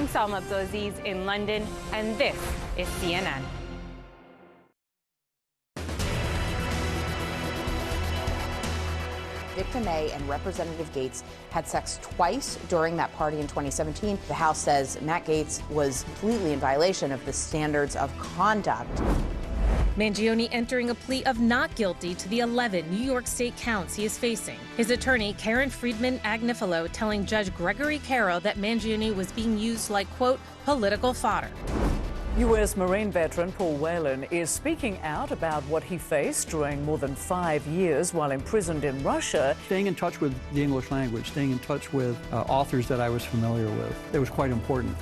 I'm Salma Abdulaziz in London, and this is CNN. Victor May and Representative Gates had sex twice during that party in 2017. The House says Matt Gaetz was completely in violation of the standards of conduct. Mangione entering a plea of not guilty to the 11 New York State counts he is facing. His attorney, Karen Friedman Agnifilo, telling Judge Gregory Caro that Mangione was being used like, quote, political fodder. U.S. Marine veteran Paul Whelan is speaking out about what he faced during more than 5 years while imprisoned in Russia. Staying in touch with the English language, staying in touch with authors that I was familiar with, it was quite important.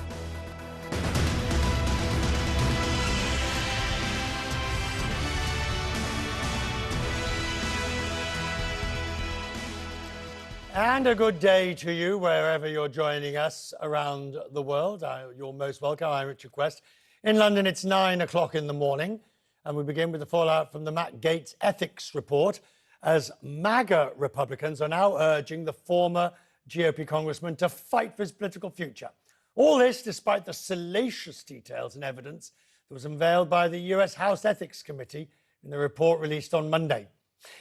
And a good day to you, wherever you're joining us around the world. You're most welcome. I'm Richard Quest. In London, it's 9 o'clock in the morning, and we begin with the fallout from the Matt Gaetz ethics report, as MAGA Republicans are now urging the former GOP congressman to fight for his political future. All this despite the salacious details and evidence that was unveiled by the US House Ethics Committee in the report released on Monday.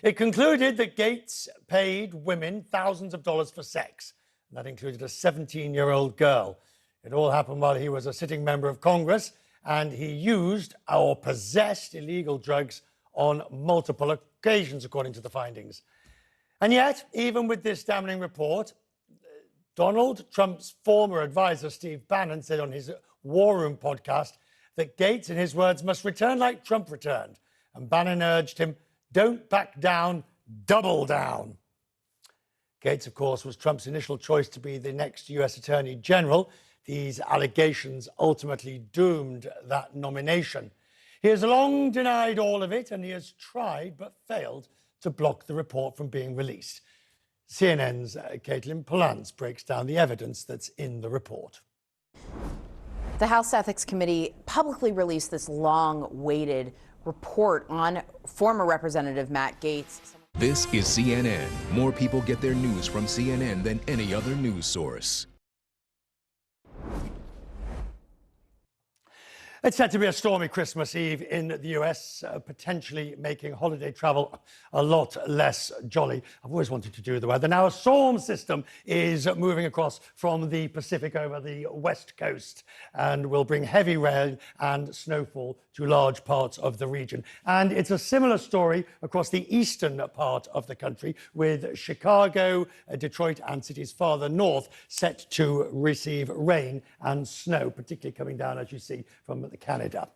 It concluded that Gaetz paid women thousands of dollars for sex, and that included a 17-year-old girl. It all happened while he was a sitting member of Congress, and he used or possessed illegal drugs on multiple occasions, according to the findings. And yet, even with this damning report, Donald Trump's former advisor, Steve Bannon, said on his War Room podcast that Gaetz, in his words, must return like Trump returned. And Bannon urged him, don't back down, double down. Gaetz, of course, was Trump's initial choice to be the next US Attorney General. These allegations ultimately doomed that nomination. He has long denied all of it, and he has tried but failed to block the report from being released. CNN's Caitlin Polans breaks down the evidence that's in the report. The House Ethics Committee publicly released this long-awaited report on former Representative Matt Gaetz. This is CNN. More people get their news from CNN than any other news source. It's set to be a stormy Christmas Eve in the US, potentially making holiday travel a lot less jolly. I've always wanted to do the weather. Now, a storm system is moving across from the Pacific over the west coast and will bring heavy rain and snowfall to large parts of the region. And it's a similar story across the eastern part of the country, with Chicago, Detroit and cities farther north set to receive rain and snow, particularly coming down, as you see, from Canada.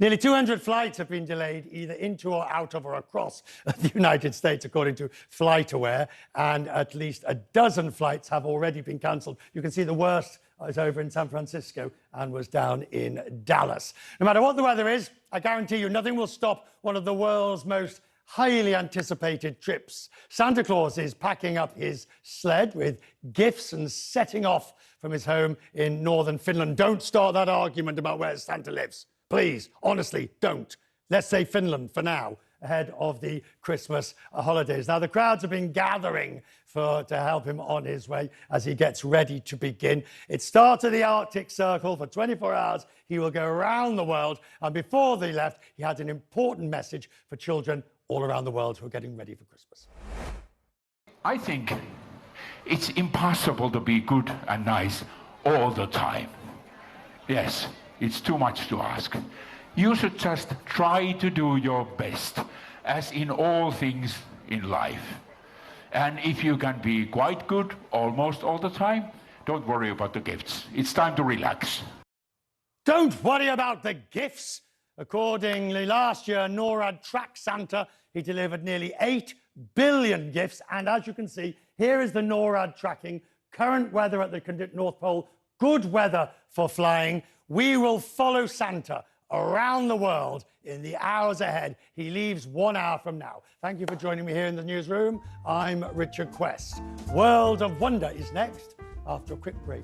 Nearly 200 flights have been delayed either into or out of or across the United States, according to FlightAware, and at least a dozen flights have already been cancelled. You can see the worst is over in San Francisco and was down in Dallas. No matter what the weather is, I guarantee you nothing will stop one of the world's most highly anticipated trips. Santa Claus is packing up his sled with gifts and setting off from his home in northern Finland. Don't start that argument about where Santa lives. Please, honestly, don't. Let's say Finland for now, ahead of the Christmas holidays. Now, the crowds have been gathering to help him on his way as he gets ready to begin. It starts at the Arctic Circle. For 24 hours, he will go around the world. And before they left, he had an important message for children all around the world who are getting ready for Christmas. I think it's impossible to be good and nice all the time. Yes, it's too much to ask. You should just try to do your best, as in all things in life. And if you can be quite good almost all the time, don't worry about the gifts. It's time to relax. Don't worry about the gifts. Accordingly, last year, NORAD tracked Santa. He delivered nearly 8 billion gifts. And as you can see, here is the NORAD tracking. Current weather at the North Pole, good weather for flying. We will follow Santa around the world in the hours ahead. He leaves 1 hour from now. Thank you for joining me here in the newsroom. I'm Richard Quest. World of Wonder is next after a quick break.